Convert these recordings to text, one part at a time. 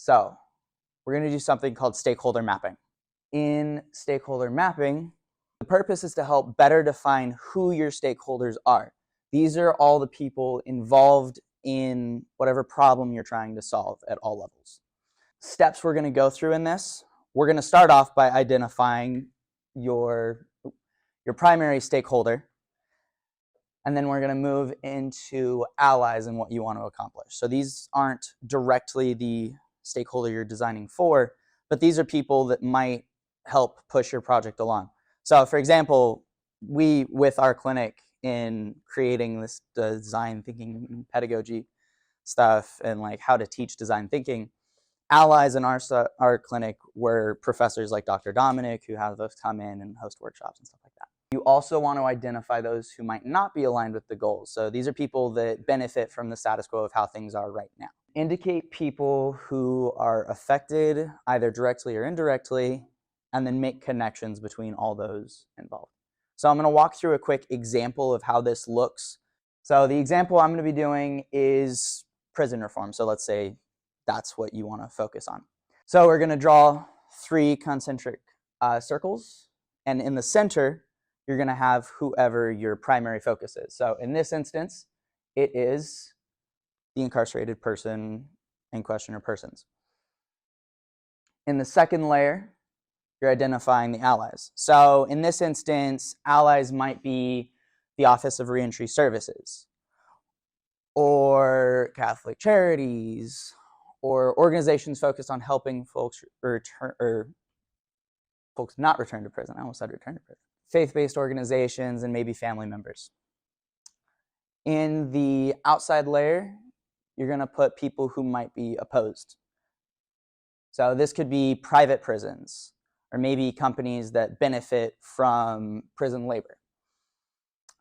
So we're going to do something called stakeholder mapping. In stakeholder mapping, the purpose is to help better define who your stakeholders are. These are all the people involved in whatever problem you're trying to solve at all levels. Steps we're going to go through in this, we're going to start off by identifying your primary stakeholder, and then we're going to move into allies and what you want to accomplish. So these aren't directly the stakeholder you're designing for, but these are people that might help push your project along. So for example, we, with our clinic in creating this design thinking pedagogy stuff and like how to teach design thinking, allies in our clinic were professors like Dr. Dominic, who have us come in and host workshops and stuff like that. You also want to identify those who might not be aligned with the goals. So these are people that benefit from the status quo of how things are right now. Indicate people who are affected either directly or indirectly, and then make connections between all those involved. So I'm going to walk through a quick example of how this looks. So the example I'm going to be doing is prison reform. So let's say that's what you want to focus on. So we're going to draw 3 concentric circles, and in the center, you're going to have whoever your primary focus is. So in this instance, it is the incarcerated person in question or persons. In the second layer, you're identifying the allies. So in this instance, allies might be the Office of Reentry Services, or Catholic Charities, or organizations focused on helping folks return, or folks not return to prison. I almost said return to prison. Faith-based organizations and maybe family members. In the outside layer, you're going to put people who might be opposed. So this could be private prisons, or maybe companies that benefit from prison labor.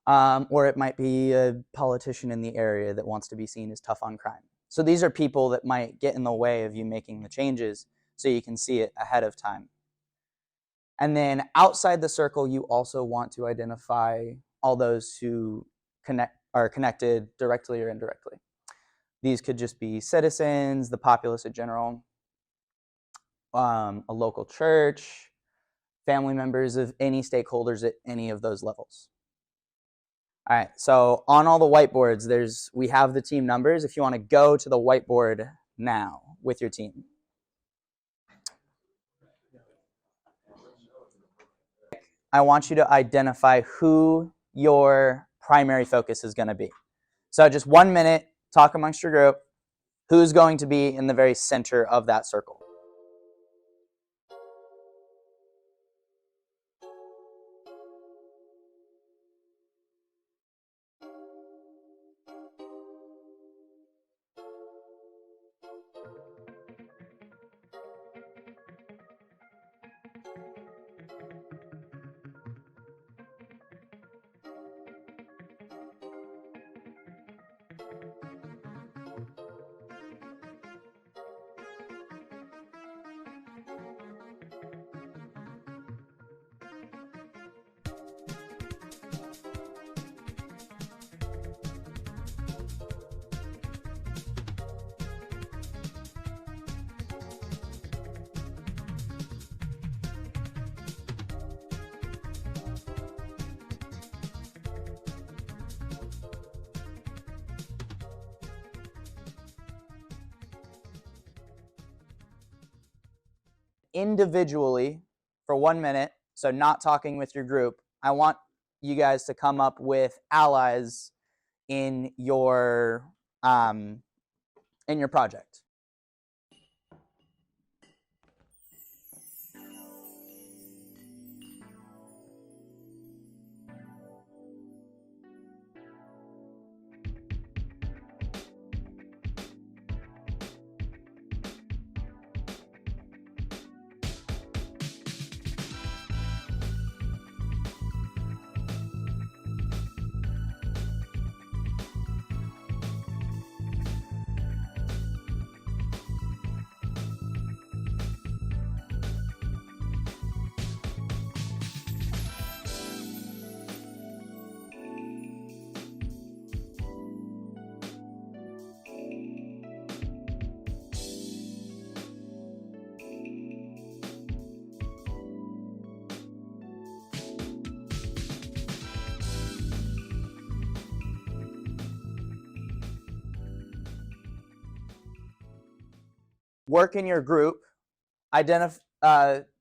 Or it might be a politician in the area that wants to be seen as tough on crime. So these are people that might get in the way of you making the changes so you can see it ahead of time. And then outside the circle, you also want to identify all those who are connected directly or indirectly. These could just be citizens, the populace in general, a local church, family members of any stakeholders at any of those levels. All right, so on all the whiteboards, we have the team numbers. If you want to go to the whiteboard now with your team. I want you to identify who your primary focus is going to be. So just 1 minute, talk amongst your group. Who's going to be in the very center of that circle? Individually for 1 minute, so not talking with your group, I want you guys to come up with allies in your project. work in your group,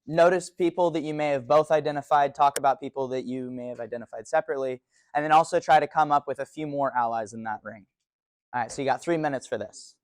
notice people that you may have both identified, talk about people that you may have identified separately, and then also try to come up with a few more allies in that ring. All right, so you got 3 minutes for this.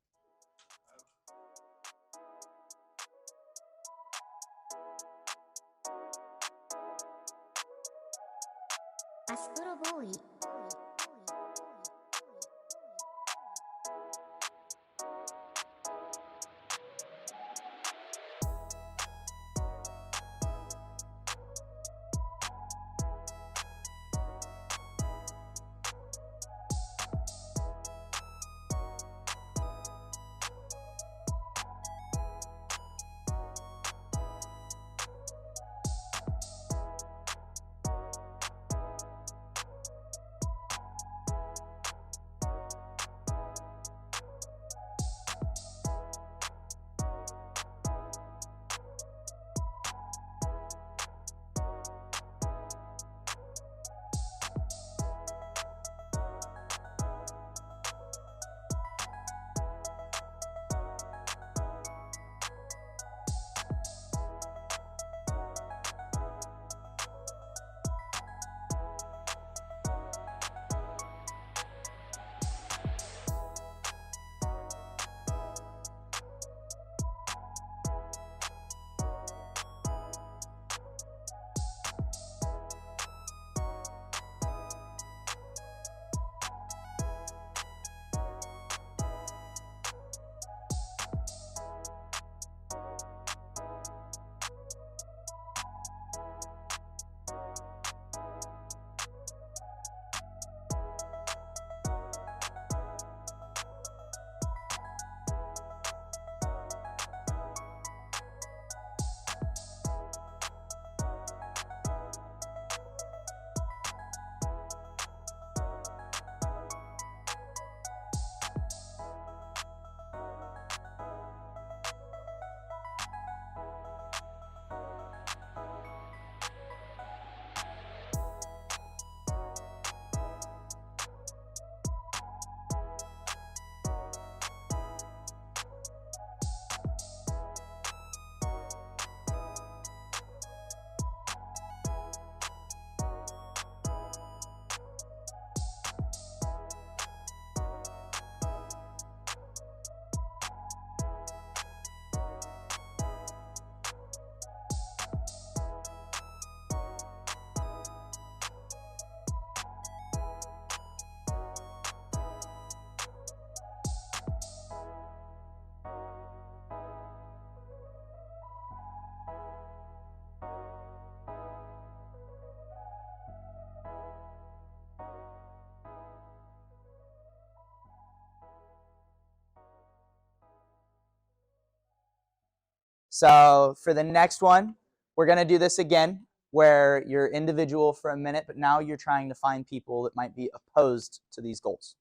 So for the next one, we're going to do this again, where you're individual for a minute, but now you're trying to find people that might be opposed to these goals.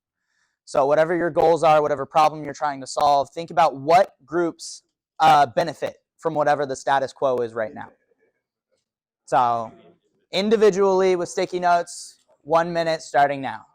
So whatever your goals are, whatever problem you're trying to solve, think about what groups benefit from whatever the status quo is right now. So individually with sticky notes, 1 minute starting now.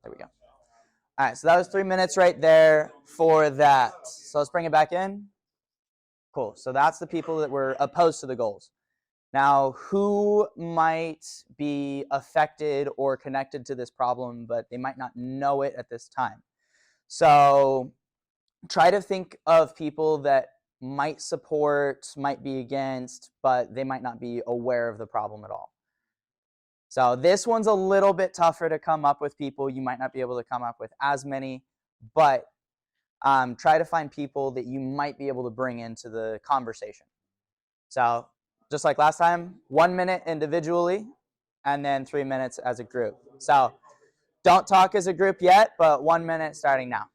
There we go. All right, so that was 3 minutes right there for that. So let's bring it back in. Cool. So that's the people that were opposed to the goals. Now, who might be affected or connected to this problem, but they might not know it at this time? So try to think of people that might support, might be against, but they might not be aware of the problem at all. So this one's a little bit tougher to come up with people. You might not be able to come up with as many, but try to find people that you might be able to bring into the conversation. So just like last time, 1 minute individually, and then 3 minutes as a group. So don't talk as a group yet, but 1 minute starting now.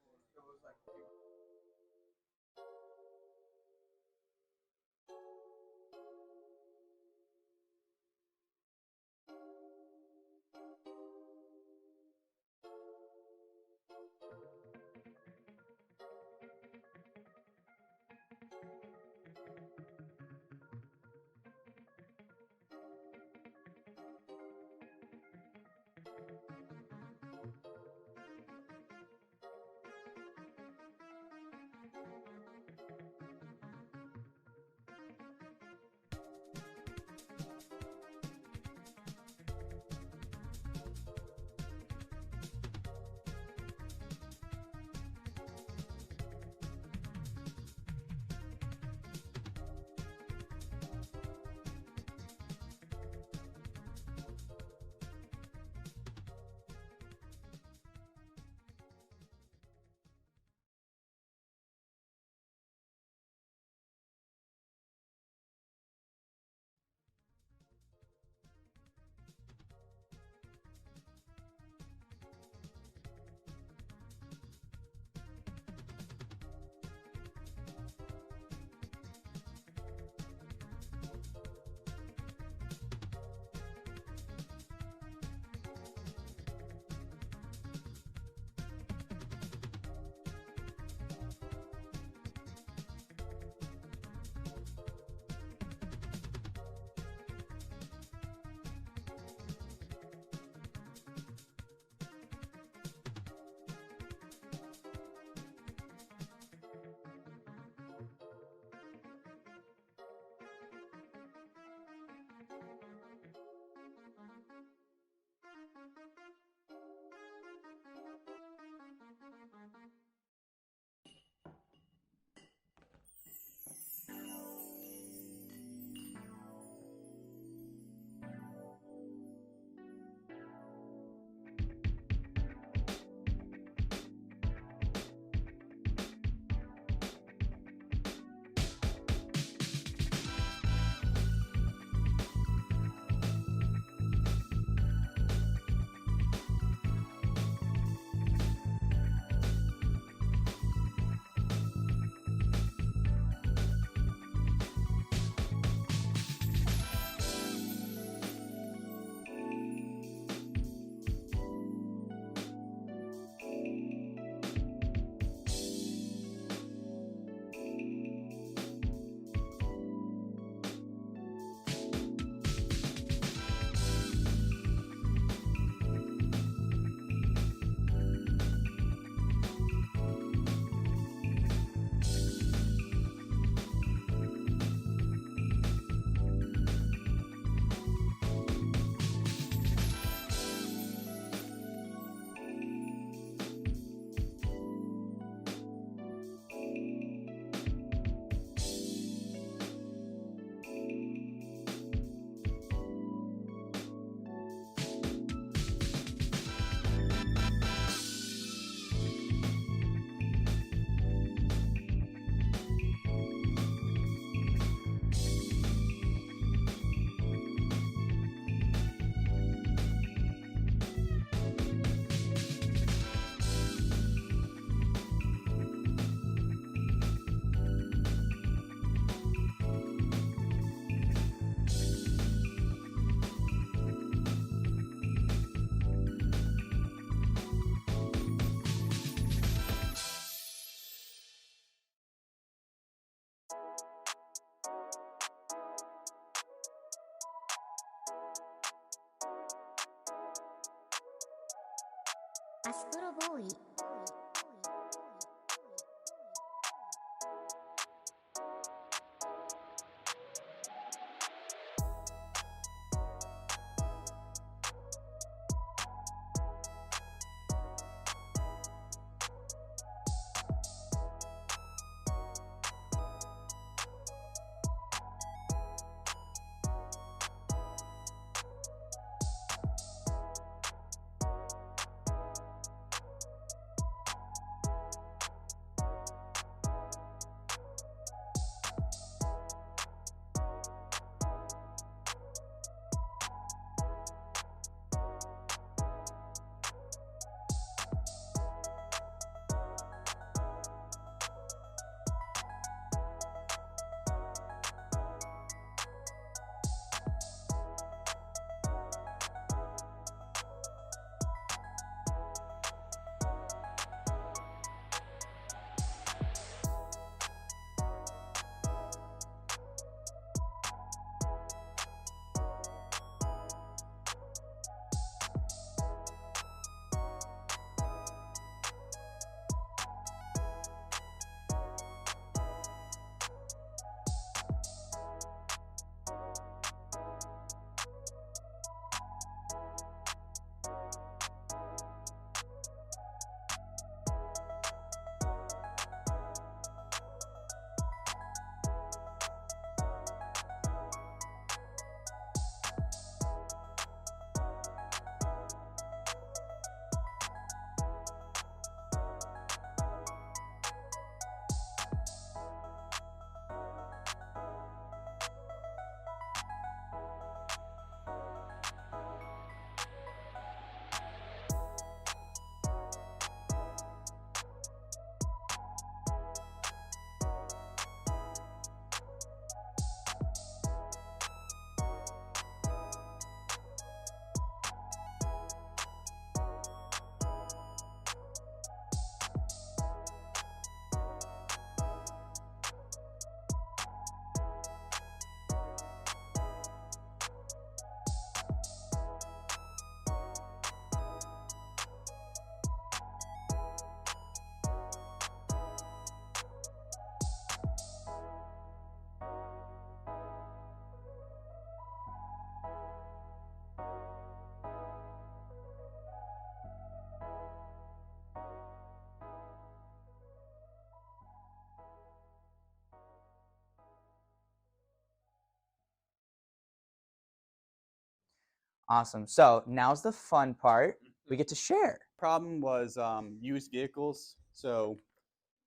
Awesome. So now's the fun part. We get to share. Problem was used vehicles. So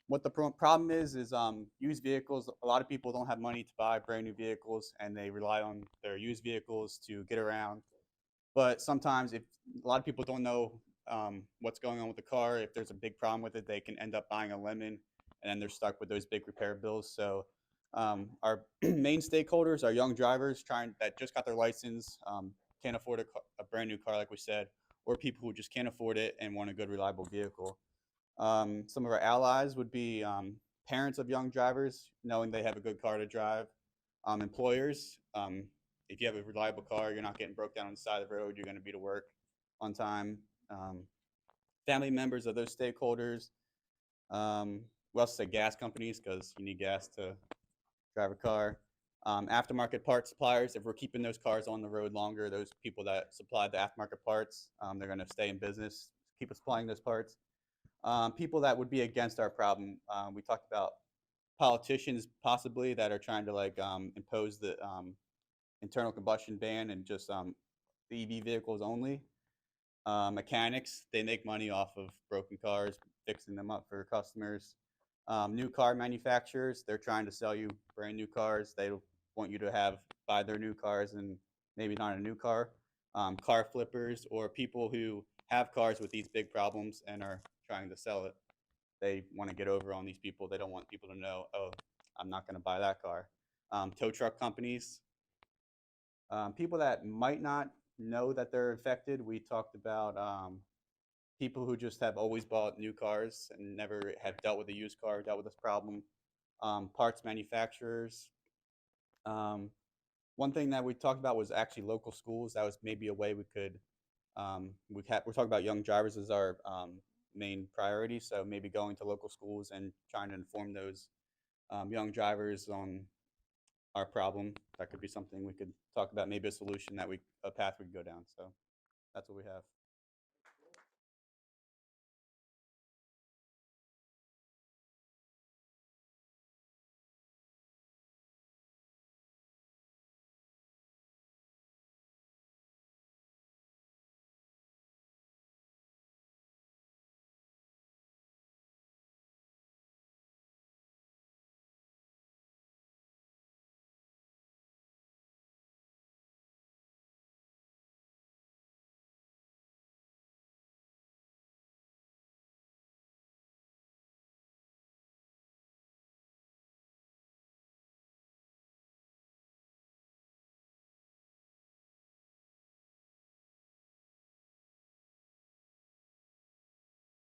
what the problem is used vehicles. A lot of people don't have money to buy brand new vehicles, and they rely on their used vehicles to get around. But sometimes, if a lot of people don't know what's going on with the car, if there's a big problem with it, they can end up buying a lemon, and then they're stuck with those big repair bills. So our main stakeholders are young drivers that just got their license, can't afford a brand new car, like we said, or people who just can't afford it and want a good, reliable vehicle. Some of our allies would be parents of young drivers, knowing they have a good car to drive. Employers, if you have a reliable car, you're not getting broke down on the side of the road, you're going to be to work on time. Um, Family members of those stakeholders. We also say gas companies because you need gas to drive a car. Aftermarket parts suppliers, if we're keeping those cars on the road longer, those people that supply the aftermarket parts, they're going to stay in business, keep us supplying those parts. People that would be against our problem. We talked about politicians possibly that are trying to impose the internal combustion ban and just the EV vehicles only. Mechanics, they make money off of broken cars, fixing them up for customers. New car manufacturers, they're trying to sell you brand new cars. They want you to buy their new cars and maybe not a new car. Car flippers or people who have cars with these big problems and are trying to sell it. They want to get over on these people. They don't want people to know, oh, I'm not going to buy that car. Tow truck companies, people that might not know that they're affected. We talked about people who just have always bought new cars and never have dealt with a used car, dealt with this problem. Parts manufacturers. One thing that we talked about was actually local schools. That was maybe a way we could We're talking about young drivers as our main priority. So maybe going to local schools and trying to inform those young drivers on our problem. That could be something we could talk about. Maybe a solution a path we could go down. So that's what we have.